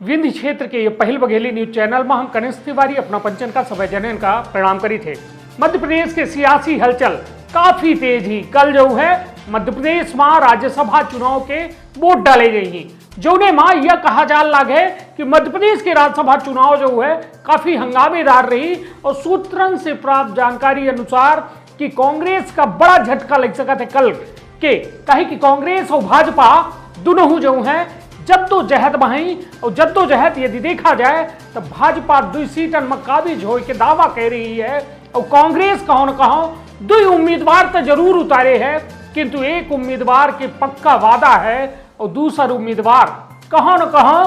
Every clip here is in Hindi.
विंध्य क्षेत्र के ये पहल बघेली न्यूज चैनल में हम कनिष्ठ तिवारी अपना पंचन का समय जनन का परिणाम करी थे। मध्य प्रदेश के सियासी हलचल काफी तेज ही कल जो है मध्य प्रदेश में राज्यसभा चुनाव के वोट डाले गई हैं। जोने मां यह कहा जा लगा है कि मध्य प्रदेश के राज्यसभा चुनाव जो है काफी हंगामेदार रही और सूत्रन से प्राप्त जानकारी अनुसार कि कांग्रेस का बड़ा झटका लग सका था कल के कहे कि कांग्रेस और भाजपा दोनों जो है जद्दोजहद में और जद्दोजहद यदि देखा जाए तो भाजपा 2 सीटन में काबिज हो के दावा कह रही है और कांग्रेस कहो न कहो 2 उम्मीदवार तो जरूर उतारे हैं किंतु एक उम्मीदवार के पक्का वादा है और दूसरा उम्मीदवार कहो न कहो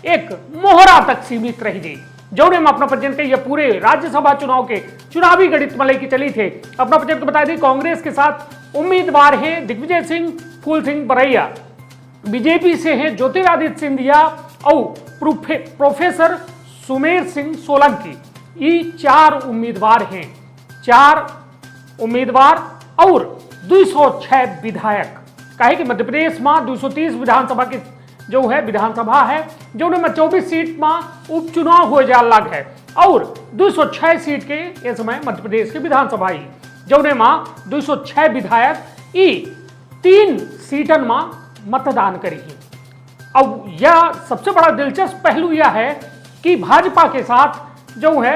एक मोहरा तक सीमित रह गई। जो ने अपना प्रजन के ये पूरे राज्यसभा चुनाव के चुनावी गणित में लेकर चली थे। अपना प्रजन को बता दी कांग्रेस के साथ उम्मीदवार है दिग्विजय सिंह, फूल सिंह बरैया, बीजेपी से हैं ज्योतिरादित्य सिंधिया और प्रोफेसर सुमेर सिंह सोलंकी। ये 4 उम्मीदवार हैं, 4 उम्मीदवार और 206 विधायक। कहे कि मध्य प्रदेश में 230 विधानसभा की जो है विधानसभा है जो में 24 सीट में उपचुनाव हो जा लग है और 206 सीट के इस समय मध्य प्रदेश के विधानसभा ही जो में 206 विधायक ई 3 सीटन में मतदान करी। अब यह सबसे बड़ा दिलचस्प पहलू यह है कि भाजपा के साथ जो है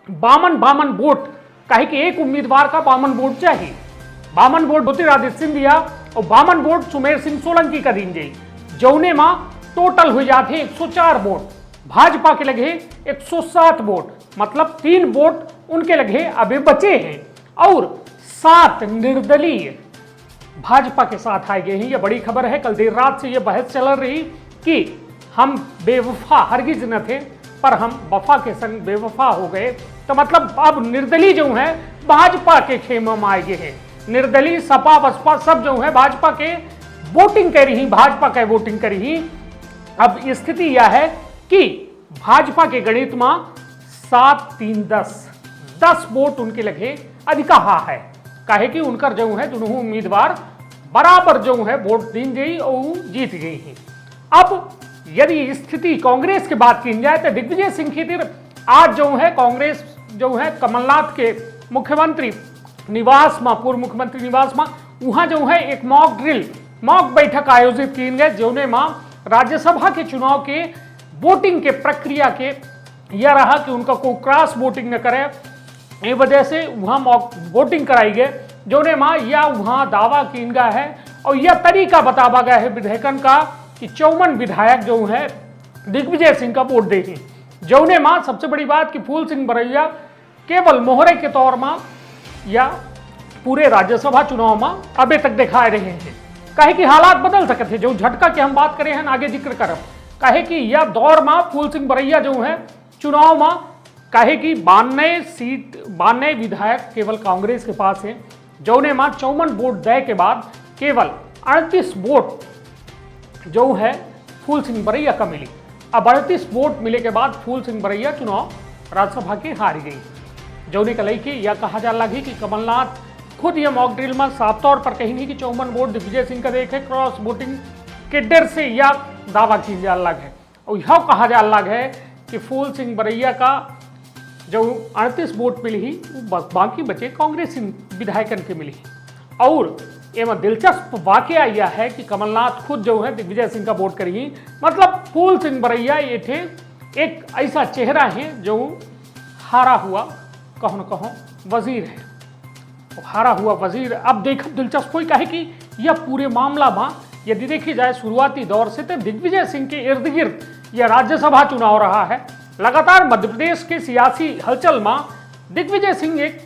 52 वोट कहे कि एक उम्मीदवार का 52 वोट चाहिए। 52 वोट ज्योतिरादित्य सिंधिया और 52 वोट सुमेर सिंह सोलंकी का दिन जाई जौने मां टोटल हो जाते 104 वोट। भाजपा के लगे 107 वोट मतलब 3 वोट उनके लगे अभी बचे हैं और 7 निर्दलीय भाजपा के साथ आए गए हैं। यह बड़ी खबर है। कल देर रात से यह बहस चल रही कि हम बेवफा हरगिज न थे पर हम वफा के संग बेवफा हो गए। तो मतलब अब निर्दलीय जो है भाजपा के खेमे में आए गए हैं। निर्दलीय सपा बसपा सब जो है भाजपा के वोटिंग कर रही, भाजपा का वोटिंग कर रही। अब स्थिति यह है कि भाजपा के गणित में 7, 3, 10 वोट उनके लगे अधिका है। कहे कि उनका जो है दोनों उम्मीदवार बराबर जो है वोट दिन गई और जीत गई हैं। अब यदि स्थिति कांग्रेस की बात की जाए तो दिग्विजय सिंह खीतिर आज जो है कांग्रेस जो है कमलनाथ के मुख्यमंत्री निवास में, पूर्व मुख्यमंत्री निवास में वहां जो है एक मॉक बैठक आयोजित की गई जोने में राज्यसभा के चुनाव के वोटिंग के प्रक्रिया के यह रहा कि उनका कोई क्रॉस वोटिंग न करे। ये वजह से वहां मॉक वोटिंग कराई गई जोने मां या वहां दावा की गया है और यह तरीका बतावा गया है विधेयकन का कि 54 विधायक जो है दिग्विजय सिंह का वोट देंगे। जोने मां सबसे बड़ी बात कि फूल सिंह बरैया केवल मोहरे के तौर में या पूरे राज्यसभा चुनाव में अभी तक दिखाए रहे हैं। कहे कि हालात बदल सकते थे। जो झटका की हम बात करें हैं आगे जिक्र करब। कहे कि यह दौर में फूल सिंह बरैया जो है चुनाव में कहे कि 92 विधायक केवल कांग्रेस के पास है जौने में 54 वोट दे के बाद केवल 38 वोट जो है फूल सिंह बरैया का मिली। अब 38 वोट मिले के बाद फूल सिंह बरैया चुनाव राज्यसभा की हार गई। जौने कलई की यह कहा जा लगी कि कमलनाथ खुद यह मॉक ड्रिल में साफ तौर पर कहेंगे कि 54 वोट दिग्विजय सिंह का देखे क्रॉस वोटिंग के डर से यह दावा की जा लग है और यह कहा जा लग है कि फूल सिंह बरैया का जो 38 वोट मिली ही बाकी बचे कांग्रेस विधायकन के मिली। और एवं दिलचस्प वाकया यह है कि कमलनाथ खुद जो है दिग्विजय सिंह का वोट करी मतलब फूल सिंह बरैया ये थे एक ऐसा चेहरा है जो हारा हुआ कहो न कहो वजीर है। हारा हुआ वजीर अब देख दिलचस्प कोई कहे कि यह पूरे मामला में यदि देखी जाए शुरुआती दौर से तो दिग्विजय सिंह के इर्द गिर्द यह राज्यसभा चुनाव रहा है। लगातार मध्य प्रदेश के सियासी हलचल में दिग्विजय सिंह एक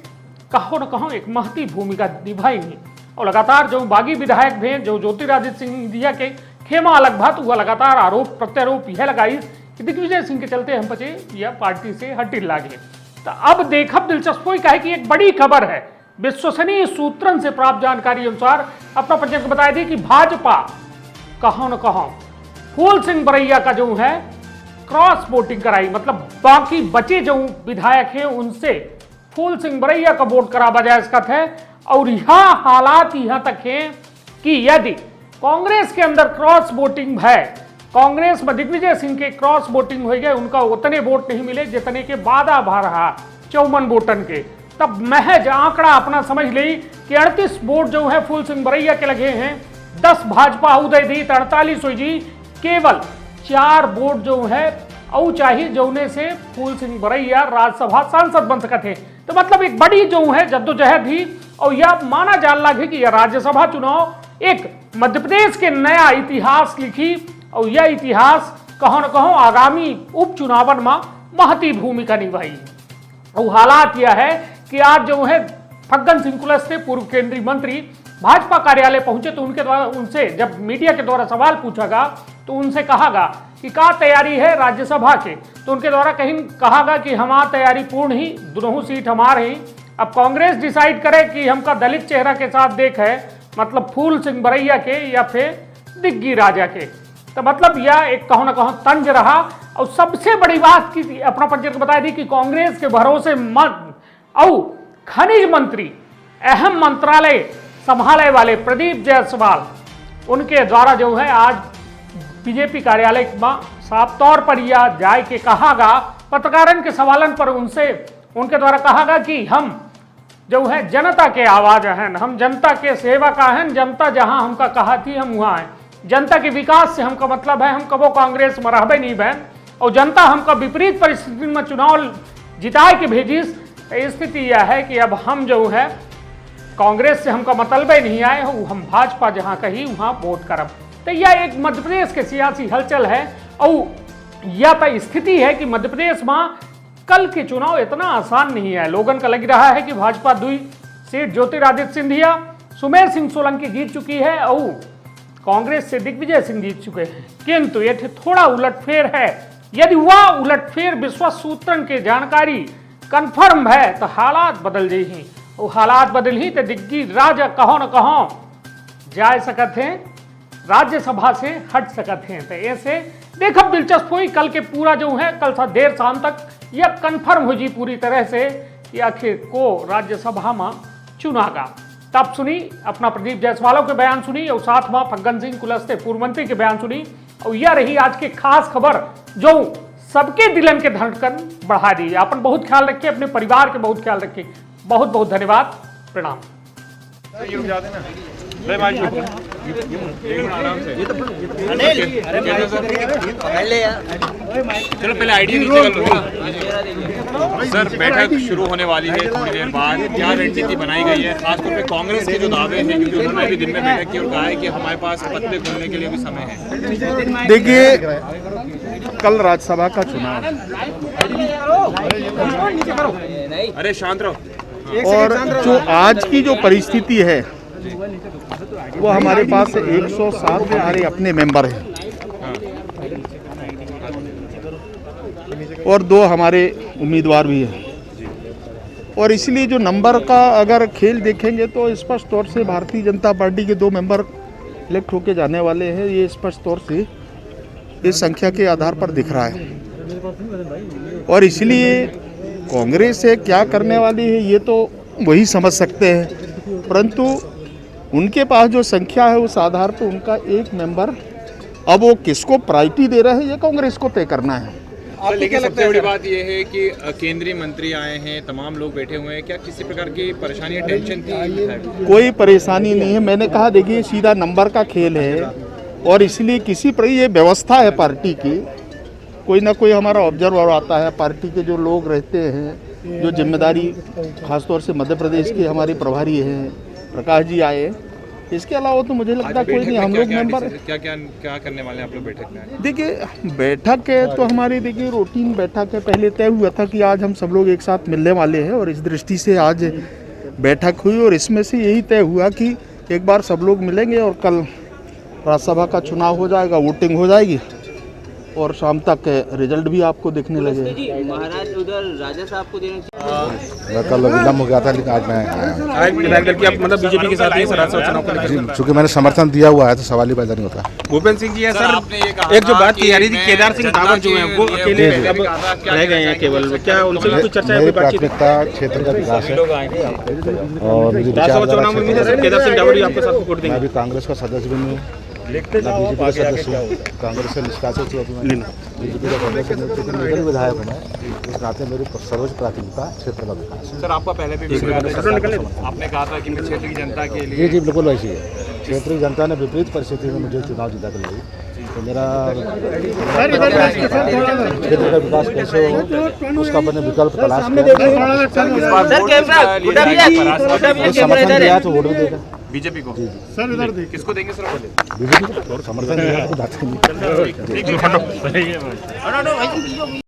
कहो न कहो एक महती भूमिका निभाएंगे और लगातार जो बागी विधायक हैं जो ज्योतिरादित्य सिंधिया के खेमा अलग भात हुआ लगातार आरोप प्रत्यारोप यह लगाई कि दिग्विजय सिंह के चलते हम बचे यह पार्टी से हटिल लागे। तो अब देखब दिलचस्प कोई कहे कि एक बड़ी खबर है विश्वसनीय सूत्रन से प्राप्त जानकारी अनुसार अपना पंचन को बताया दी कि भाजपा कहो न कहो फूल सिंह बरैया का जो है क्रॉस वोटिंग कराई मतलब बाकी बचे जो विधायक हैं उनसे फूल सिंह बरैया का वोट करा बजाय इसका थे। और यह हालात यहां तक हैं कि यदि कांग्रेस के अंदर क्रॉस वोटिंग है कांग्रेस में दिग्विजय सिंह के क्रॉस वोटिंग हो गए, उनका उतने वोट नहीं मिले जितने के वादा भा रहा 54 वोटन के। तब महज आंकड़ा अपना समझ ली कि 38 वोट जो है फूल सिंह बरैया के लगे हैं, 10 भाजपा उदय दी 48 हुई जी, केवल 4 वोट जो है औ चाहिए जौने से फूल सिंह बरैया राज्यसभा सांसद बन सके थे। तो मतलब एक बड़ी जो है जद्दोजहद थी और यह माना जा लगे कि यह राज्यसभा चुनाव एक मध्य प्रदेश के नया इतिहास लिखी और यह इतिहास कहो न कहो आगामी उपचुनावन में महती भूमिका निभाई। और हालात यह है कि आज जो है फग्गन सिंह कुलस्ते पूर्व केंद्रीय मंत्री भाजपा कार्यालय पहुंचे तो उनके द्वारा उनसे जब मीडिया के द्वारा सवाल पूछागा तो उनसे कहागा कि क्या तैयारी है राज्यसभा के, तो उनके द्वारा कहीं कहागा कि हमारी तैयारी पूर्ण ही, दोनों सीट हमारे ही। अब कांग्रेस डिसाइड करे कि हमका दलित चेहरा के साथ देख है, मतलब फूल सिंह बरैया के या फिर दिग्गी राजा के। तो मतलब यह एक कहो न कहो तंज रहा। और सबसे बड़ी बात की अपना पंचायत को बता दी कि कांग्रेस के भरोसे मत और खनिज मंत्री अहम मंत्रालय संभालने वाले प्रदीप जायसवाल उनके द्वारा जो है आज बीजेपी कार्यालय में साफ तौर पर यह जाए के कहागा, पत्रकारों के सवालन पर उनके द्वारा कहागा कि हम जो है जनता के आवाज हैं, हम जनता के सेवा का हैं, जनता जहां हमका कहा थी हम वहां हैं, जनता के विकास से हमका मतलब है, हम कबो कांग्रेस में रहबे नहीं बहन और जनता हमका विपरीत परिस्थिति में चुनाव जिताए के भेजिस। स्थिति यह है कि अब हम जो है कांग्रेस से हमका मतलब ही नहीं आए हो, हम भाजपा जहां कही वहां वोट करब। तो यह एक मध्य प्रदेश के सियासी हलचल है और यह तो स्थिति है कि मध्य प्रदेश में कल के चुनाव इतना आसान नहीं है। लोगन का लग रहा है कि भाजपा 2 सीट ज्योतिरादित्य सिंधिया सुमेर सिंह सोलंकी जीत चुकी है और कांग्रेस से दिग्विजय सिंह जीत चुके हैं, किंतु ये थोड़ा उलटफेर है। यदि वह उलटफेर विश्वस्त सूत्रन के जानकारी कंफर्म है तो हालात बदल जाही और हालात बदल ही तो दिग्गी राजा कहो न कहो जा सकते हैं, राज्यसभा से हट सकते हैं। तो ऐसे देखब दिलचस्प हुई कल के पूरा जो है कल देर शाम तक यह कंफर्म हो जी पूरी तरह से कि आखिर को राज्यसभा में चुनागा। तब सुनी अपना प्रदीप जायसवाल के बयान सुनी और साथ में फग्गन सिंह कुलस्ते पूर्व मंत्री के बयान सुनी और यह रही आज की खास खबर जो सबके दिलन के धड़कन बढ़ा दी। अपन बहुत ख्याल रखिए, अपने परिवार के बहुत ख्याल रखिए। बहुत बहुत धन्यवाद, प्रणाम। चलो पहले आईडी नीचे कर लो सर। बैठक शुरू होने वाली है थोड़ी देर बाद, क्या रणनीति बनाई गई है खासतौर पे कांग्रेस के जो दावे हैं, क्योंकि उन्होंने भी दिन में बैठक की और कहा है कि हमारे पास पत्ते खोलने के लिए भी समय है। देखिए कल राज्यसभा का चुनाव अरे शांत रहो। और जो आज की जो परिस्थिति है वो हमारे पास 107 हमारे अपने मेंबर हैं और 2 हमारे उम्मीदवार भी हैं और इसलिए जो नंबर का अगर खेल देखेंगे तो स्पष्ट तौर से भारतीय जनता पार्टी के 2 मेंबर इलेक्ट होके जाने वाले हैं। ये स्पष्ट तौर से इस संख्या के आधार पर दिख रहा है और इसलिए कांग्रेस से क्या करने वाली है ये तो वही समझ सकते हैं, परंतु उनके पास जो संख्या है उस आधार पर उनका एक मेंबर अब वो किसको प्रायोरिटी दे रहे हैं ये कांग्रेस को तय करना है। लेकिन सबसे बड़ी बात यह है कि केंद्रीय मंत्री आए हैं, तमाम लोग बैठे हुए हैं, क्या किसी प्रकार की परेशानी टेंशन थी? कोई परेशानी नहीं है। मैंने कहा देखिए सीधा नंबर का खेल है और इसलिए किसी पर ये व्यवस्था है पार्टी की, कोई ना कोई हमारा ऑब्जर्वर आता है, पार्टी के जो लोग रहते हैं जो जिम्मेदारी खासतौर से मध्य प्रदेश के हमारे प्रभारी हैं प्रकाश जी आए, इसके अलावा तो मुझे लगता है कोई नहीं। हम लोग मेंबर क्या करने वाले हैं आप लोग बैठक में? देखिए बैठक है तो हमारी देखिए रूटीन बैठक है, पहले तय हुआ था कि आज हम सब लोग एक साथ मिलने वाले हैं और इस दृष्टि से आज बैठक हुई और इसमें से यही तय हुआ कि एक बार सब लोग मिलेंगे और कल राज्यसभा का चुनाव हो जाएगा, वोटिंग हो जाएगी और शाम तक रिजल्ट भी आपको दिखने लगेगा। महाराज उधर राजा साहब को देने चाहिए। कल विलम्ब हो गया था लेकिन आज मैं आया। मतलब बीजेपी के साथ ही चुनाव को लेकर चूंकि मैंने समर्थन दिया हुआ है तो सवाल ही पैदा नहीं होता। भूपेंद्र सिंह जी है सर, एक जो बात की जा रही थी केदार सिंह रावत जो है वो अकेले अब रह गए हैं केवल, क्या उनसे भी कुछ चर्चा मेरी प्राथमिकता क्षेत्र का विकास है और चुनाव में केदार सिंह रावत आपके साथ वोट देंगे। मैं भी कांग्रेस का सदस्य भी हूँ बीजेपी का सदस्य हूँ, कांग्रेस से निष्कासित हुआ मैं बीजेपी का सदस्य नेतृत्व में निकल विधायक हूँ मैं। इस नाते मेरी सर्वोच्च प्राथमिकता क्षेत्र का विकास है। सर आपका पहले भी आपने कहा था कि मैं क्षेत्र की जनता के लिए जी बिल्कुल वैसी है। क्षेत्र की जनता ने विपरीत परिस्थिति में मुझे चुनाव जीता कर ली, तो मेरा क्षेत्र का विकास कैसे हो उसका मैंने विकल्प तलाश किया। समर्थन दिया तो वोट भी देगा बीजेपी को। सर इधर देखिए किसको देंगे सर? बीजेपी को समर्थन दिया तो बात नहीं।